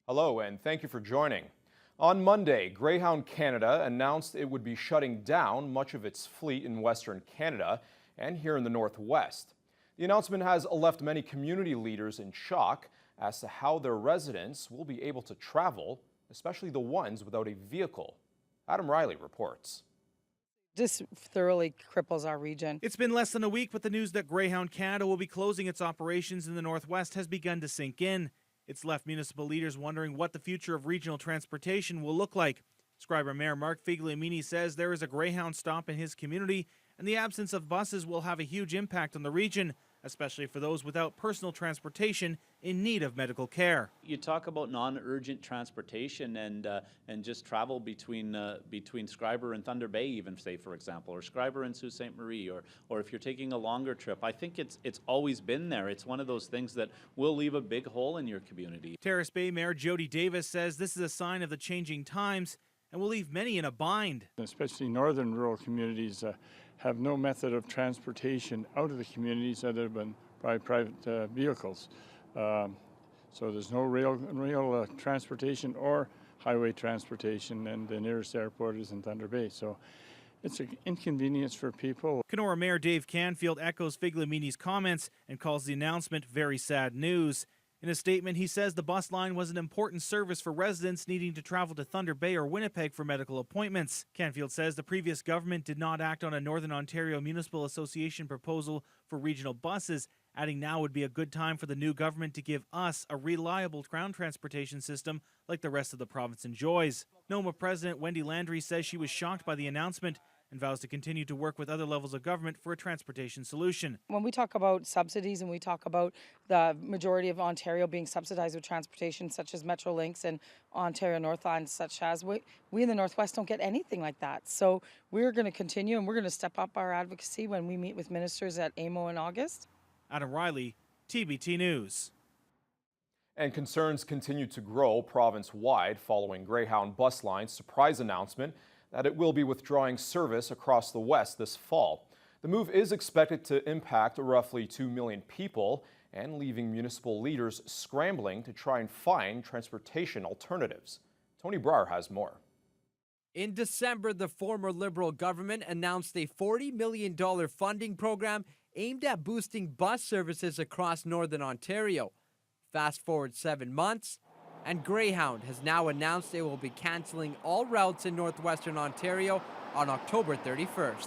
Hello, and thank you for joining. On Monday, Greyhound Canada announced it would be shutting down much of its fleet in Western Canada and here in the Northwest. The announcement has left many community leaders in shock as to how their residents will be able to travel, especially the ones without a vehicle. Adam Riley reports. This thoroughly cripples our region. It's been less than a week, but the news that Greyhound Canada will be closing its operations in the Northwest has begun to sink in. It's left municipal leaders wondering what the future of regional transportation will look like. Scriber Mayor Mark Figliamini says there is a Greyhound stop in his community, and the absence of buses will have a huge impact on the region, especially for those without personal transportation in need of medical care. You talk about non-urgent transportation and just travel between Scriber and Thunder Bay, even, say, for example, or Scriber and Sault Ste. Marie, or if you're taking a longer trip. I think it's always been there. It's one of those things that will leave a big hole in your community. Terrace Bay Mayor Jody Davis says this is a sign of the changing times and will leave many in a bind. Especially northern rural communities have no method of transportation out of the communities other than by private vehicles. So there's no real transportation or highway transportation, and the nearest airport is in Thunder Bay. So it's an inconvenience for people. Kenora Mayor Dave Canfield echoes Figliamini's comments and calls the announcement very sad news. In a statement, he says the bus line was an important service for residents needing to travel to Thunder Bay or Winnipeg for medical appointments. Canfield says the previous government did not act on a Northern Ontario Municipal Association proposal for regional buses, adding now would be a good time for the new government to give us a reliable ground transportation system like the rest of the province enjoys. NOMA President Wendy Landry says she was shocked by the announcement and vows to continue to work with other levels of government for a transportation solution. When we talk about subsidies and we talk about the majority of Ontario being subsidized with transportation such as Metrolinx and Ontario Northland, such as we in the Northwest don't get anything like that. So we're going to continue and we're going to step up our advocacy when we meet with ministers at AMO in August. Adam Riley, TBT News. And concerns continue to grow province-wide following Greyhound Bus Line's surprise announcement that it will be withdrawing service across the West this fall. The move is expected to impact roughly 2 million people and leaving municipal leaders scrambling to try and find transportation alternatives. Tony Brar has more. In December, the former Liberal government announced a $40 million funding program aimed at boosting bus services across Northern Ontario. Fast forward 7 months, and Greyhound has now announced it will be canceling all routes in Northwestern Ontario on October 31st.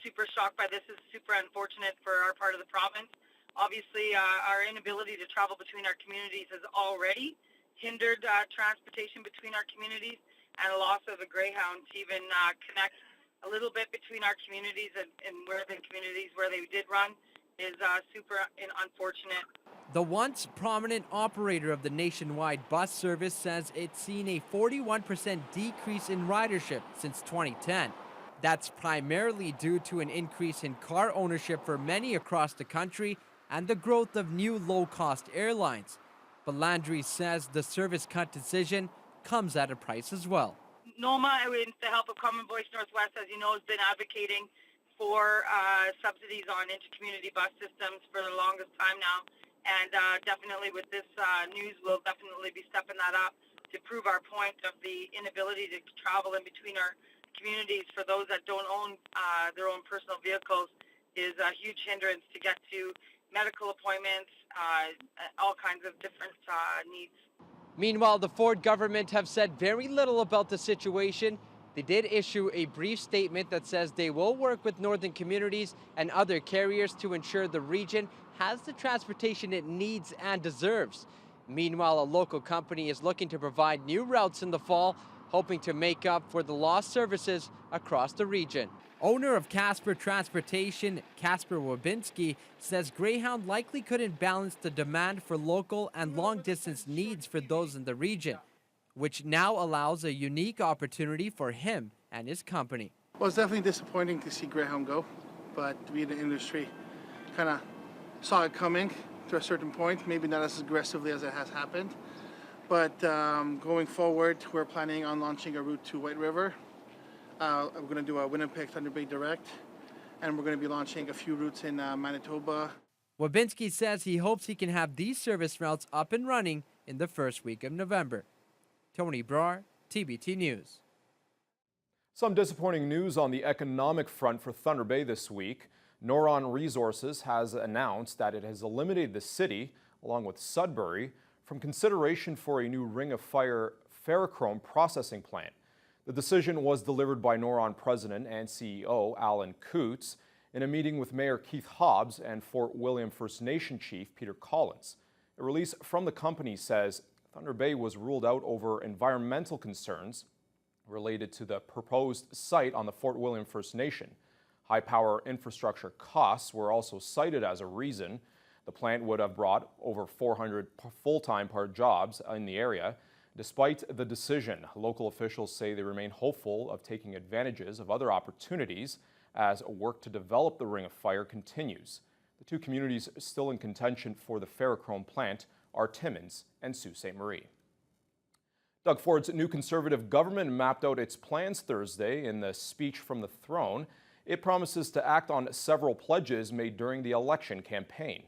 Super shocked by this. Is super unfortunate for our part of the province. Obviously, our inability to travel between our communities has already hindered transportation between our communities, and a loss of a Greyhound to even connect a little bit between our communities and where the communities where they did run is super unfortunate. The once prominent operator of the nationwide bus service says it's seen a 41% decrease in ridership since 2010. That's primarily due to an increase in car ownership for many across the country and the growth of new low-cost airlines. But Landry says the service cut decision comes at a price as well. NOMA, with the help of Common Voice Northwest, as you know, has been advocating for subsidies on intercommunity bus systems for the longest time now. And definitely with this news, we'll definitely be stepping that up to prove our point of the inability to travel in between our communities for those that don't own their own personal vehicles is a huge hindrance to get to medical appointments, all kinds of different needs. Meanwhile, the Ford government have said very little about the situation. They did issue a brief statement that says they will work with northern communities and other carriers to ensure the region has the transportation it needs and deserves. Meanwhile, a local company is looking to provide new routes in the fall, hoping to make up for the lost services across the region. Owner of Casper Transportation, Casper Wabinski, says Greyhound likely couldn't balance the demand for local and long-distance needs for those in the region, which now allows a unique opportunity for him and his company. Well, it's definitely disappointing to see Greyhound go, but we in the industry kind of saw it coming to a certain point, maybe not as aggressively as it has happened. But going forward, we're planning on launching a route to White River. We're going to do a Winnipeg Thunder Bay Direct, and we're going to be launching a few routes in Manitoba. Wabinski says he hopes he can have these service routes up and running in the first week of November. Tony Brar, TBT News. Some disappointing news on the economic front for Thunder Bay this week. Noron Resources has announced that it has eliminated the city, along with Sudbury, from consideration for a new Ring of Fire ferrochrome processing plant. The decision was delivered by Noron President and CEO Alan Coots in a meeting with Mayor Keith Hobbs and Fort William First Nation Chief Peter Collins. A release from the company says Thunder Bay was ruled out over environmental concerns related to the proposed site on the Fort William First Nation. High power infrastructure costs were also cited as a reason. The plant would have brought over 400 full-time part jobs in the area. Despite the decision, local officials say they remain hopeful of taking advantages of other opportunities as work to develop the Ring of Fire continues. The two communities still in contention for the ferrochrome plant are Timmins and Sault Ste. Marie. Doug Ford's new Conservative government mapped out its plans Thursday in the speech from the throne. It promises to act on several pledges made during the election campaign.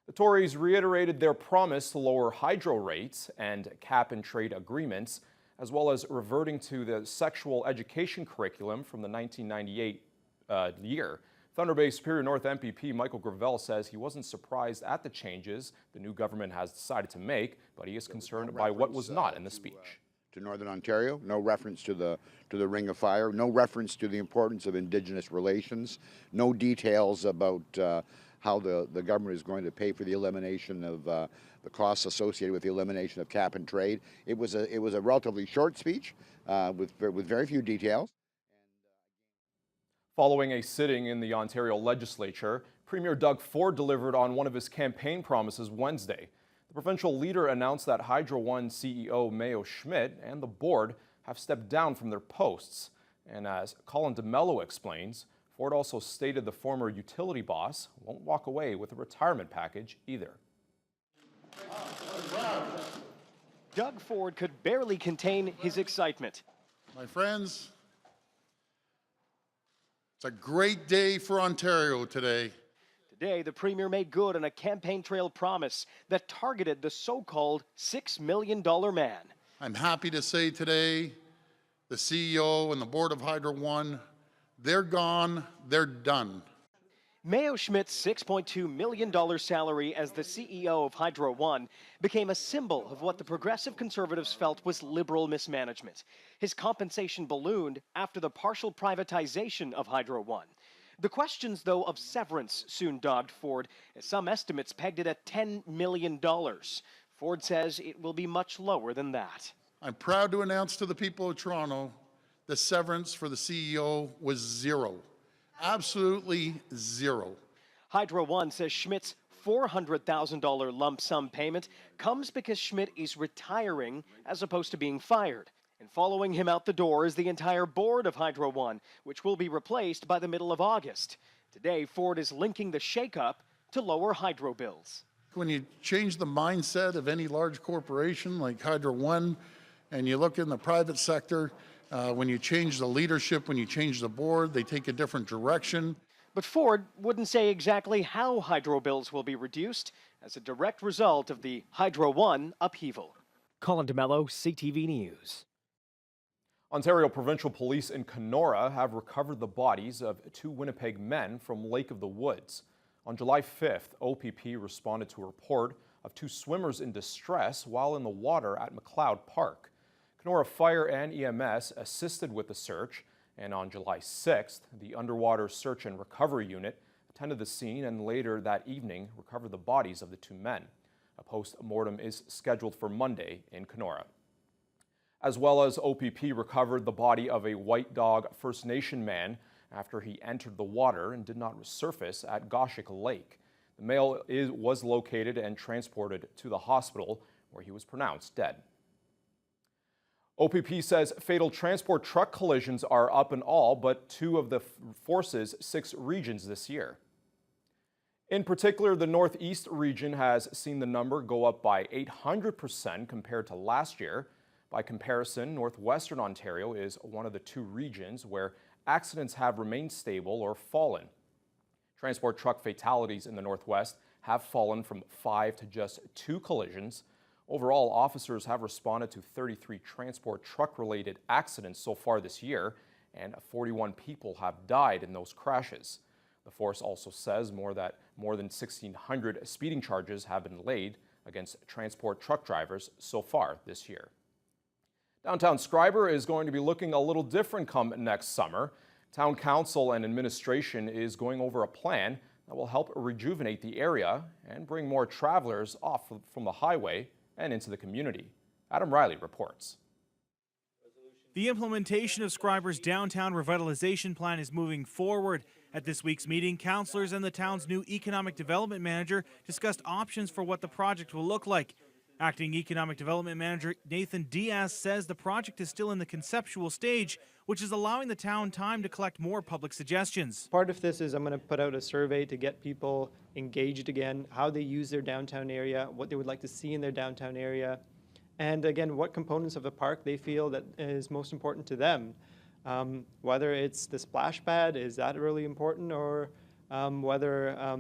The Tories reiterated their promise to lower hydro rates and cap-and-trade agreements, as well as reverting to the sexual education curriculum from the 1998 year. Thunder Bay Superior North MPP Michael Gravel says he wasn't surprised at the changes the new government has decided to make, but he is concerned by what was not in the speech. To Northern Ontario, no reference to the Ring of Fire, no reference to the importance of Indigenous relations, no details about how the government is going to pay for the elimination of the costs associated with the elimination of cap and trade. It was a relatively short speech with very few details. Following a sitting in the Ontario legislature, Premier Doug Ford delivered on one of his campaign promises Wednesday. The provincial leader announced that Hydro One CEO Mayo Schmidt and the board have stepped down from their posts. And as Colin DeMello explains, Ford also stated the former utility boss won't walk away with a retirement package either. Doug Ford could barely contain his excitement. My friends, it's a great day for Ontario today. Today, the Premier made good on a campaign trail promise that targeted the so-called $6 million man. I'm happy to say today, the CEO and the board of Hydro One, they're gone, they're done. Mayo Schmidt's $6.2 million salary as the CEO of Hydro One became a symbol of what the Progressive Conservatives felt was Liberal mismanagement. His compensation ballooned after the partial privatization of Hydro One. The questions, though, of severance soon dogged Ford, as some estimates pegged it at $10 million. Ford says it will be much lower than that. I'm proud to announce to the people of Toronto the severance for the CEO was zero. Absolutely zero. Hydro One says Schmidt's $400,000 lump sum payment comes because Schmidt is retiring as opposed to being fired. And following him out the door is the entire board of Hydro One, which will be replaced by the middle of August. Today, Ford is linking the shakeup to lower hydro bills. When you change the mindset of any large corporation like Hydro One, and you look in the private sector, when you change the leadership, when you change the board, they take a different direction. But Ford wouldn't say exactly how hydro bills will be reduced as a direct result of the Hydro One upheaval. Colin DeMello, CTV News. Ontario Provincial Police in Kenora have recovered the bodies of two Winnipeg men from Lake of the Woods. On July 5th, OPP responded to a report of two swimmers in distress while in the water at McLeod Park. Kenora Fire and EMS assisted with the search, and on July 6th, the Underwater Search and Recovery Unit attended the scene and later that evening recovered the bodies of the two men. A post-mortem is scheduled for Monday in Kenora. As well as OPP recovered the body of a White Dog First Nation man after he entered the water and did not resurface at Goshik Lake. The male was located and transported to the hospital where he was pronounced dead. OPP says fatal transport truck collisions are up in all but two of the force's 6 regions this year. In particular, the Northeast region has seen the number go up by 800% compared to last year. By comparison, Northwestern Ontario is one of the 2 regions where accidents have remained stable or fallen. Transport truck fatalities in the Northwest have fallen from 5 to just 2 collisions. Overall, officers have responded to 33 transport truck-related accidents so far this year, and 41 people have died in those crashes. The force also says more than 1,600 speeding charges have been laid against transport truck drivers so far this year. Downtown Schreiber is going to be looking a little different come next summer. Town Council and administration is going over a plan that will help rejuvenate the area and bring more travelers off from the highway and into the community. Adam Riley reports. The implementation of Schreiber's downtown revitalization plan is moving forward. At this week's meeting, councillors and the town's new economic development manager discussed options for what the project will look like. Acting Economic Development Manager Nathan Diaz says the project is still in the conceptual stage, which is allowing the town time to collect more public suggestions. Part of this is I'm going to put out a survey to get people engaged again, how they use their downtown area, what they would like to see in their downtown area, and again, what components of the park they feel that is most important to them. Whether it's the splash pad, is that really important, or whether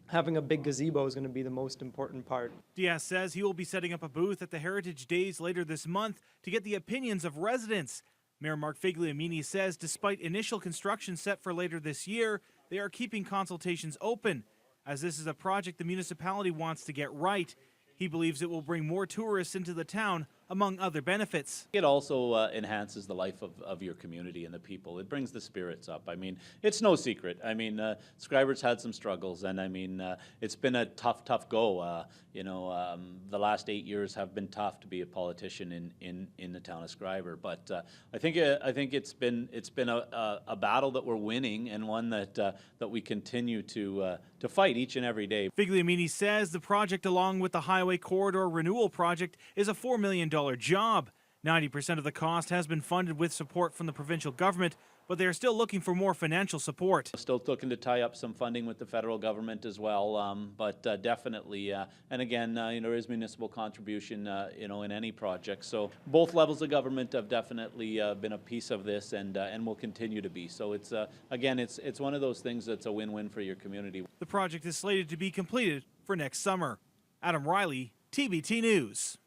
having a big gazebo is going to be the most important part. Diaz says he will be setting up a booth at the Heritage Days later this month to get the opinions of residents. Mayor Mark Figliamini says despite initial construction set for later this year, they are keeping consultations open, as this is a project the municipality wants to get right. He believes it will bring more tourists into the town, among other benefits. It also enhances the life of your community and the people. It brings the spirits up. I mean, it's no secret. I mean, Schreiber's had some struggles, and I mean, it's been a tough go. The last 8 years have been tough to be a politician in the town of Schreiber. But I think it's been a battle that we're winning, and one that we continue to fight each and every day. Figliamini says the project, along with the Highway Corridor Renewal Project, is a $4 million job. 90% of the cost has been funded with support from the provincial government, but they are still looking for more financial support. Still looking to tie up some funding with the federal government as well, but definitely, and again, there is municipal contribution, in any project. So both levels of government have definitely been a piece of this, and will continue to be. So it's again, it's one of those things that's a win-win for your community. The project is slated to be completed for next summer. Adam Riley, TBT News.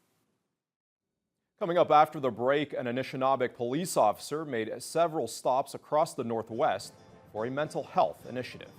Coming up after the break, an Anishinaabe police officer made several stops across the Northwest for a mental health initiative.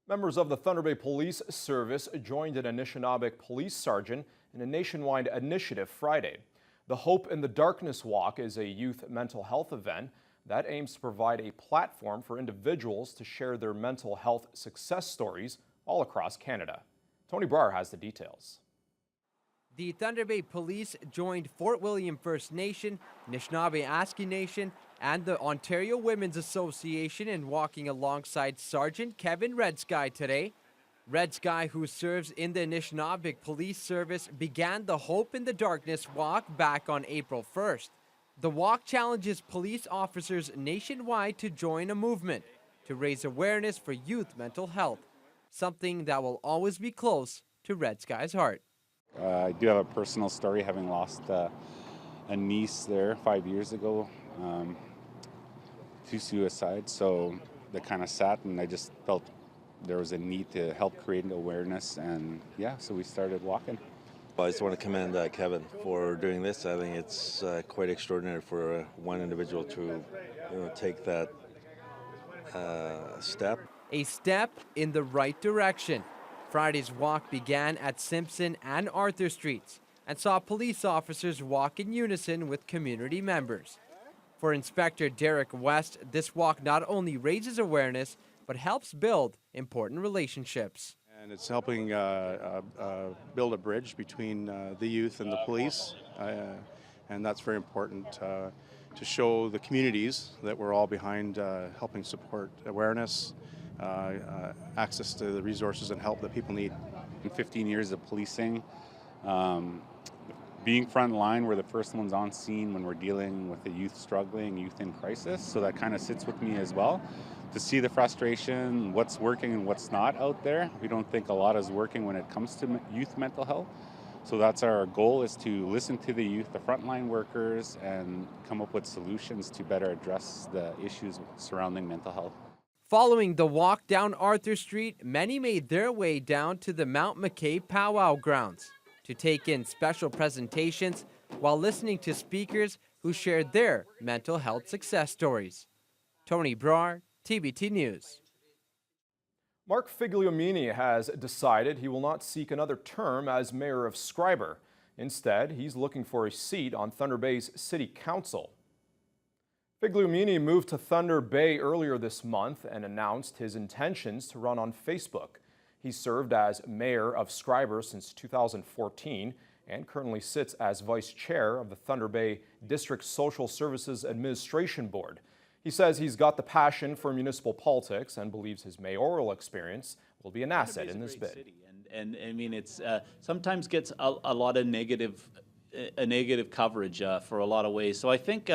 Members of the Thunder Bay Police Service joined an Anishinaabe police sergeant in a nationwide initiative Friday. The Hope in the Darkness Walk is a youth mental health event that aims to provide a platform for individuals to share their mental health success stories all across Canada. Tony Brar has the details. The Thunder Bay Police joined Fort William First Nation, Anishinaabe Aski Nation, and the Ontario Women's Association in walking alongside Sergeant Kevin Red Sky today. Red Sky, who serves in the Anishinaabe Police Service, began the Hope in the Darkness walk back on April 1st. The walk challenges police officers nationwide to join a movement to raise awareness for youth mental health, something that will always be close to Red Sky's heart. I do have a personal story, having lost a niece there 5 years ago to suicide. So that kind of sat, and I just felt there was a need to help create awareness, and so we started walking. I just want to commend Kevin for doing this. I think it's quite extraordinary for one individual to take that step. A step in the right direction. Friday's walk began at Simpson and Arthur Streets and saw police officers walk in unison with community members. For Inspector Derek West, this walk not only raises awareness, but helps build important relationships. And it's helping build a bridge between the youth and the police, and that's very important to show the communities that we're all behind helping support awareness, access to the resources and help that people need. In 15 years of policing, being front line, we're the first ones on scene when we're dealing with the youth struggling, youth in crisis, so that kind of sits with me as well. To see the frustration, what's working and what's not out there. We don't think a lot is working when it comes to youth mental health. So that's our goal, is to listen to the youth, the frontline workers, and come up with solutions to better address the issues surrounding mental health. Following the walk down Arthur Street, many made their way down to the Mount McKay powwow grounds to take in special presentations while listening to speakers who shared their mental health success stories. Tony Brar, TBT News. Mark Figliomini has decided he will not seek another term as mayor of Schreiber. Instead, he's looking for a seat on Thunder Bay's City Council. Figliomini moved to Thunder Bay earlier this month and announced his intentions to run on Facebook. He served as mayor of Schreiber since 2014 and currently sits as vice chair of the Thunder Bay District Social Services Administration Board. He says he's got the passion for municipal politics and believes his mayoral experience will be an asset in this bid. And I mean, it's sometimes gets a lot of negative coverage for a lot of ways. So I think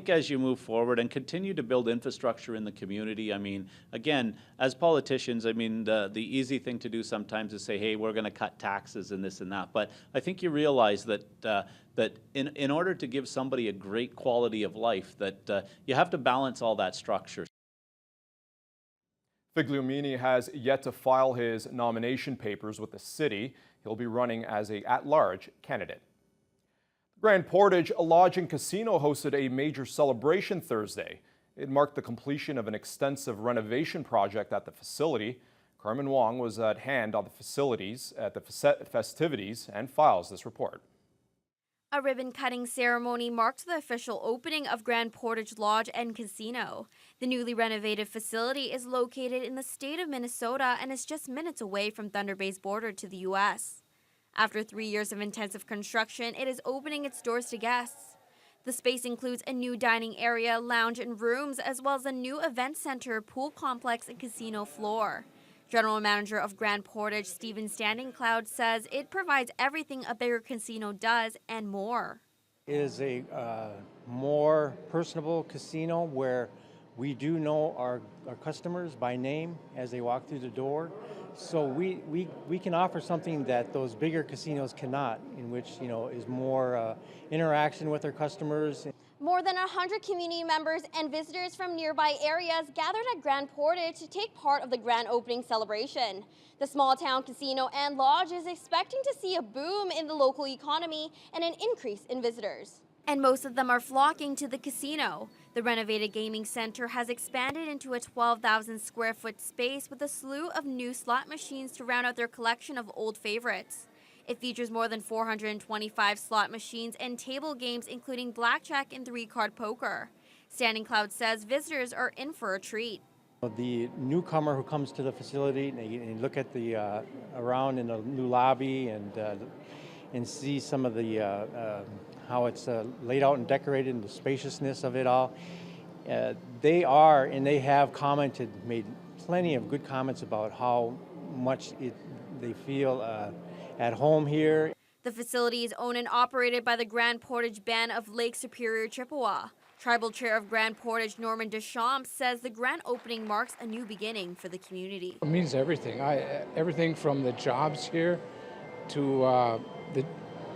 as you move forward and continue to build infrastructure in the community, I mean, again, as politicians, I mean, the easy thing to do sometimes is say, hey, we're going to cut taxes and this and that. But I think you realize that that in order to give somebody a great quality of life, that you have to balance all that structure. Figliomini has yet to file his nomination papers with the city. He'll be running as an at-large candidate. Grand Portage Lodge and Casino hosted a major celebration Thursday. It marked the completion of an extensive renovation project at the facility. Carmen Wong was at hand on the festivities and files this report. A ribbon-cutting ceremony marked the official opening of Grand Portage Lodge and Casino. The newly renovated facility is located in the state of Minnesota and is just minutes away from Thunder Bay's border to the U.S. After 3 years of intensive construction, it is opening its doors to guests. The space includes a new dining area, lounge, and rooms, as well as a new event center, pool complex, and casino floor. General Manager of Grand Portage, Stephen Standing Cloud, says it provides everything a bigger casino does and more. It is a more personable casino where we do know our customers by name as they walk through the door. So we can offer something that those bigger casinos cannot, in which, is more interaction with our customers. More than 100 community members and visitors from nearby areas gathered at Grand Portage to take part of the grand opening celebration. The small town casino and lodge is expecting to see a boom in the local economy and an increase in visitors. And most of them are flocking to the casino. The renovated gaming center has expanded into a 12,000 square foot space with a slew of new slot machines to round out their collection of old favorites. It features more than 425 slot machines and table games, including blackjack and 3-card poker. Standing Cloud says visitors are in for a treat. The newcomer who comes to the facility, and look at the around in the new lobby and see some of the how it's laid out and decorated and the spaciousness of it all. They have commented, made plenty of good comments about how much they feel at home here. The facility is owned and operated by the Grand Portage Band of Lake Superior, Chippewa. Tribal Chair of Grand Portage, Norman Deschamps, says the grand opening marks a new beginning for the community. It means everything. Everything from the jobs here to the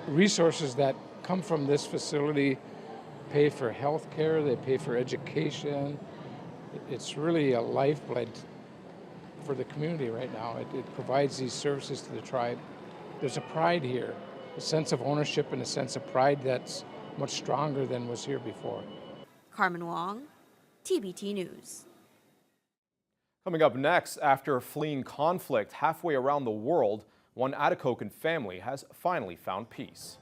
resources that come from this facility pay for health care, they pay for education. It's really a lifeblood for the community right now. It provides these services to the tribe. There's a pride here, a sense of ownership and a sense of pride that's much stronger than was here before. Carmen Wong, TBT News. Coming up next, after fleeing conflict halfway around the world, one Atikokan family has finally found peace.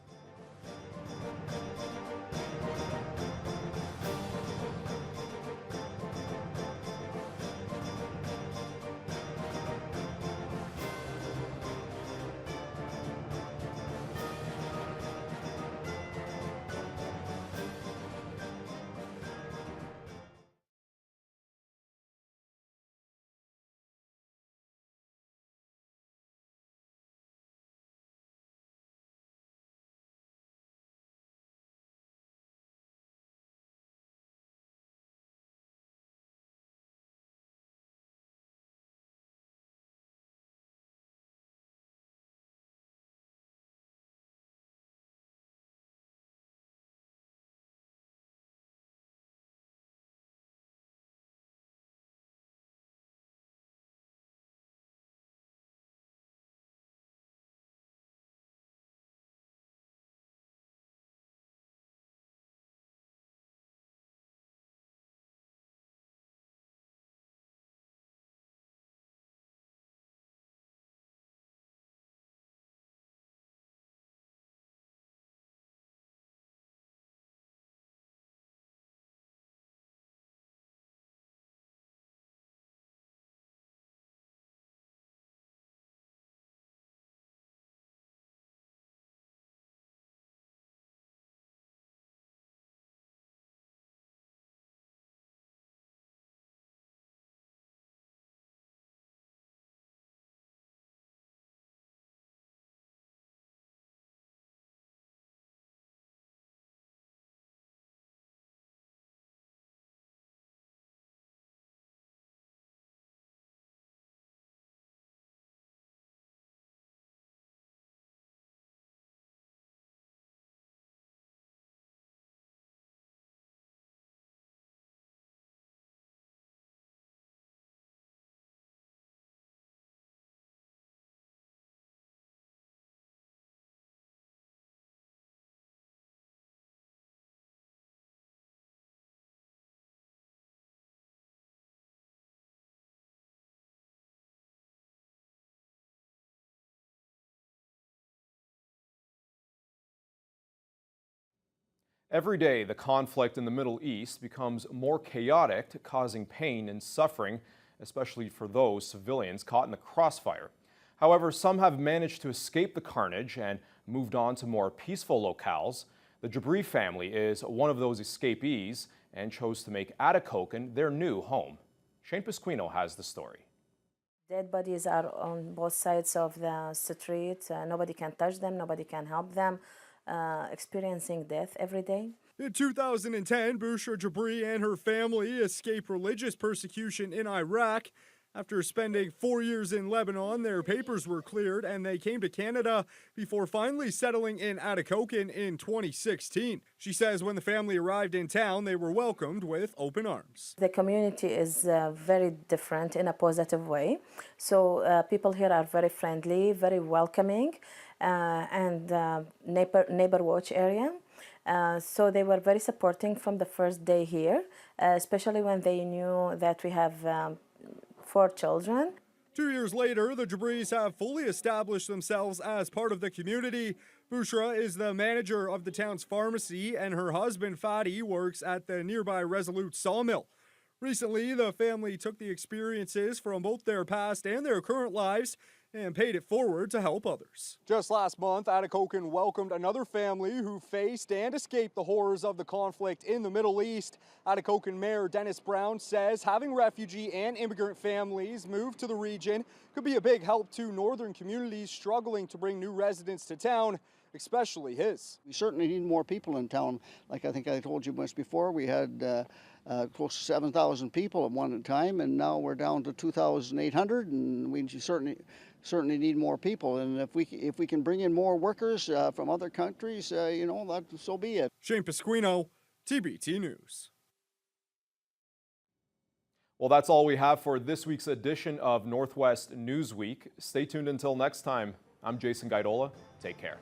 Every day, the conflict in the Middle East becomes more chaotic, causing pain and suffering, especially for those civilians caught in the crossfire. However, some have managed to escape the carnage and moved on to more peaceful locales. The Jabri family is one of those escapees and chose to make Atikokan their new home. Shane Pasquino has the story. Dead bodies are on both sides of the street. Nobody can touch them, nobody can help them. Experiencing death every day. In 2010, Bushra Jabri and her family escaped religious persecution in Iraq. After spending 4 years in Lebanon, their papers were cleared and they came to Canada before finally settling in Atikokan in 2016. She says when the family arrived in town, they were welcomed with open arms. The community is very different in a positive way. So people here are very friendly, very welcoming, and neighbor watch area. So they were very supporting from the first day here, especially when they knew that we have 4 children. 2 years later, the Jabris have fully established themselves as part of the community. Bushra is the manager of the town's pharmacy, and her husband, Fadi, works at the nearby Resolute sawmill. Recently, the family took the experiences from both their past and their current lives and paid it forward to help others. Just last month, Atikokan welcomed another family who faced and escaped the horrors of the conflict in the Middle East. Atikokan Mayor Dennis Brown says having refugee and immigrant families move to the region could be a big help to northern communities struggling to bring new residents to town, especially his. We certainly need more people in town. Like I think I told you once before, we had close to 7,000 people at one time, and now we're down to 2,800, and we certainly need more people. And if we can bring in more workers from other countries, so be it. Shane Pasquino, TBT News. Well, that's all we have for this week's edition of Northwest Newsweek. Stay tuned until next time. I'm Jason Gaidola. Take care.